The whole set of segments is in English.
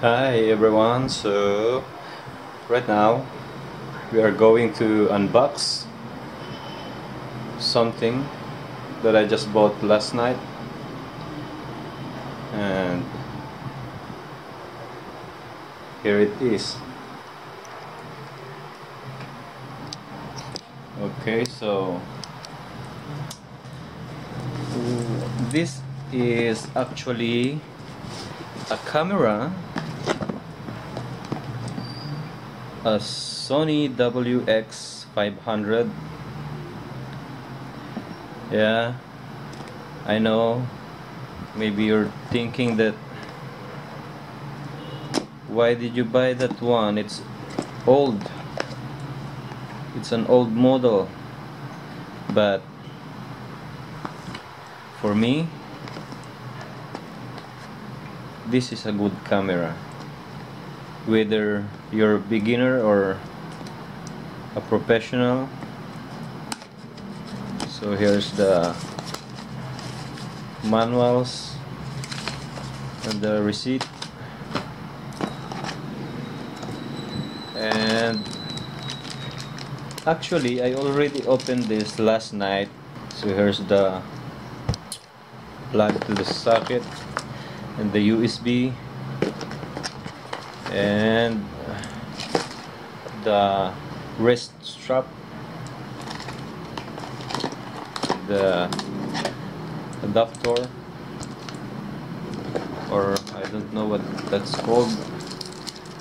Hi everyone, so right now we are going to unbox something that I just bought last night, and here it is. Okay, so this is actually a camera, a Sony wx500. Yeah, I know, maybe you're thinking that why did you buy that one? It's old, it's an old model. But for me, this is a good camera, whether you're a beginner or a professional. So here's the manuals and the receipt, and actually I already opened this last night. So here's the plug to the socket and the USB and the wrist strap, the adapter, or I don't know what that's called,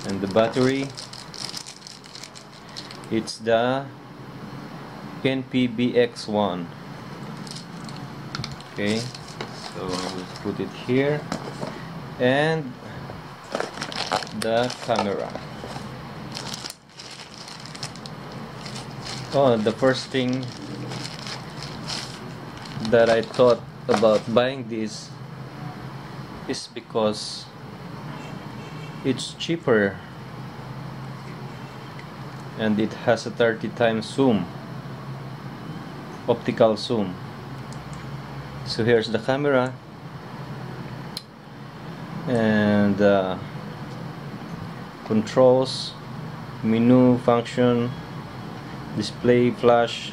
and the battery. It's the NPBX1. Okay, so let's put it here, and the camera. Oh, the first thing that I thought about buying this is because it's cheaper and it has a 30 times zoom, optical zoom. So here's the camera and controls, menu function, display, flash,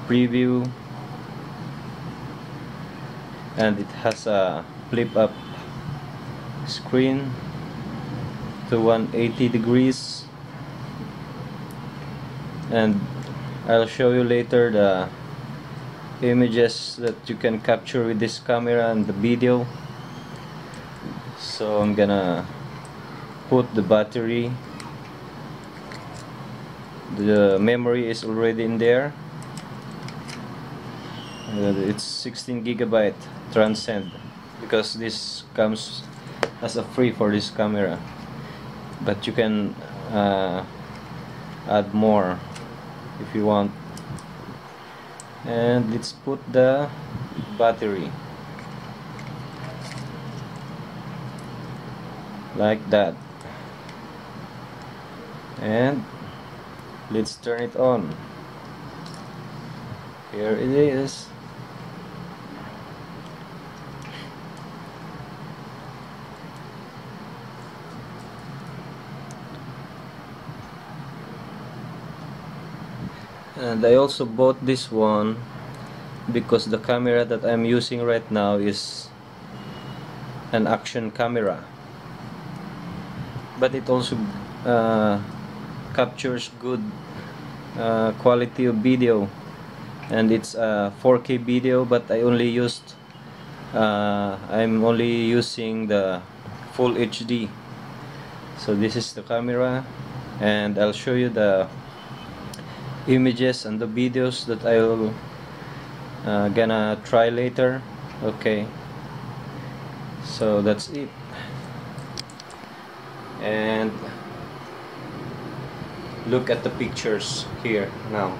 preview, and it has a flip up screen to 180 degrees, and I'll show you later the images that you can capture with this camera and the video. So I'm gonna put the battery. The memory is already in there. It's 16 gigabyte transcend, because this comes as a free for this camera, but you can add more if you want. And let's put the battery like that, and let's turn it on. Here it is. And I also bought this one because the camera that I'm using right now is an action camera, but it also captures good quality of video, and it's a 4K video, but I'm only using the full HD. So this is the camera, and I'll show you the images and the videos that I'll gonna try later. Okay, so that's it, and look at the pictures here now.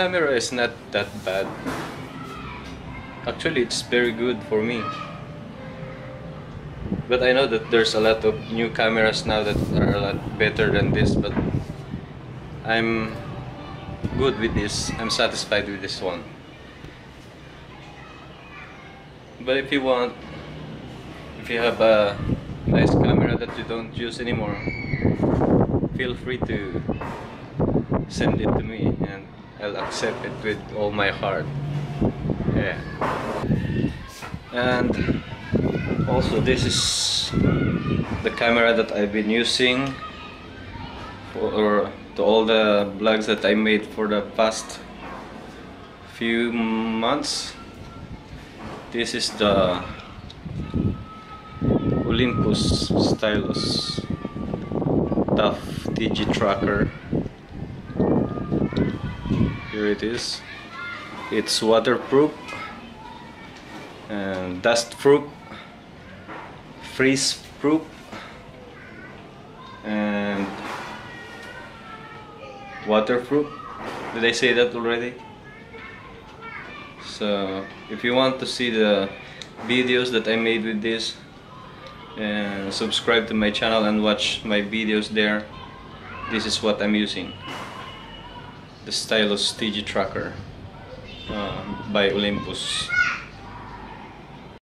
camera is not that bad. Actually, it's very good for me. But I know that there's a lot of new cameras now that are a lot better than this, but I'm good with this. I'm satisfied with this one. But if you have a nice camera that you don't use anymore, feel free to send it to me and I'll accept it with all my heart. Yeah. And also, this is the camera that I've been using for to all the vlogs that I made for the past few months. This is the Olympus stylus tough TG tracker. Here it is. It's waterproof and dust proof, freeze proof, and waterproof. Did I say that already? So if you want to see the videos that I made with this, and subscribe to my channel and watch my videos there, this is what I'm using. The stylus TG tracker by Olympus.